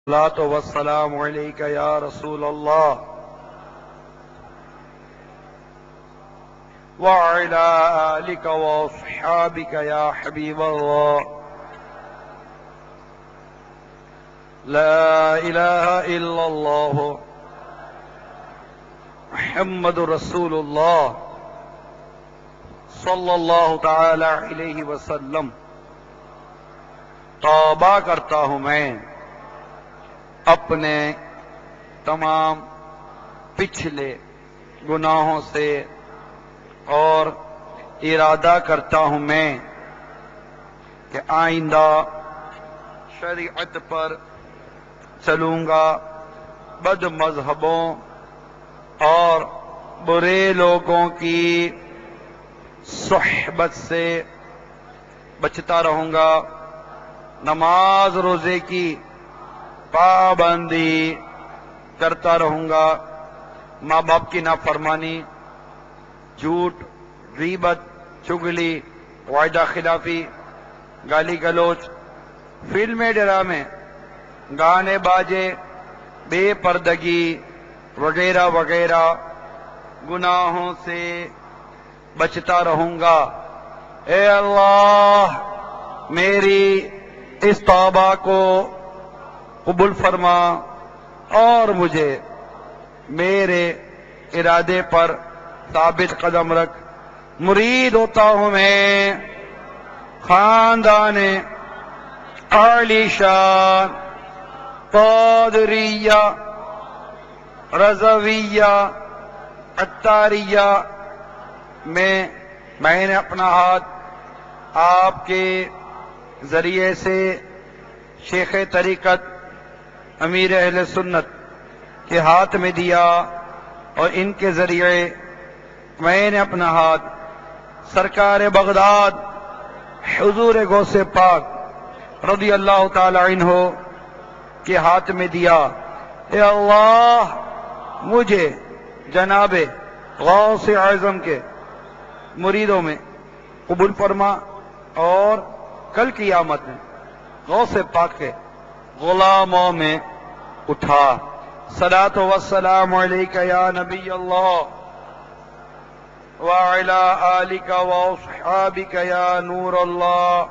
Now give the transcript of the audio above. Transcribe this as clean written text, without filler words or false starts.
الصلاة والسلام عليك يا رسول الله وعلى آلك وأصحابك يا حبيب الله لا إله إلا الله محمد رسول الله صلی اللہ تعالی علیہ وسلم۔ توبہ کرتا ہوں میں اپنے تمام پچھلے گناہوں سے اور ارادہ کرتا ہوں میں کہ آئندہ شریعت پر چلوں گا، بد مذہبوں اور برے لوگوں کی صحبت سے بچتا رہوں گا، نماز روزے کی پابندی کرتا رہوں گا، ماں باپ کی نافرمانی، جھوٹ، غیبت، چغلی، وعدہ خلافی، گالی گلوچ، فلمیں، ڈرامے، گانے باجے، بے پردگی وغیرہ وغیرہ گناہوں سے بچتا رہوں گا۔ اے اللہ میری اس توبہ کو قبول فرما اور مجھے میرے ارادے پر ثابت قدم رکھ۔ مرید ہوتا ہوں میں خاندان عالی شان قادریہ رضویہ عطاریہ میں نے اپنا ہاتھ آپ کے ذریعے سے شیخ طریقت امیر اہل سنت کے ہاتھ میں دیا، اور ان کے ذریعے میں نے اپنا ہاتھ سرکار بغداد حضور غوث پاک رضی اللہ تعالی عنہ کے ہاتھ میں دیا۔ اے اللہ مجھے جناب غوث اعظم کے مریدوں میں قبول فرما اور کل قیامت میں غوث پاک کے غلاموں میں اٹھا۔ صلاۃ والسلام علیک یا نبی اللہ وعلی آلک واصحابک یا نور اللہ۔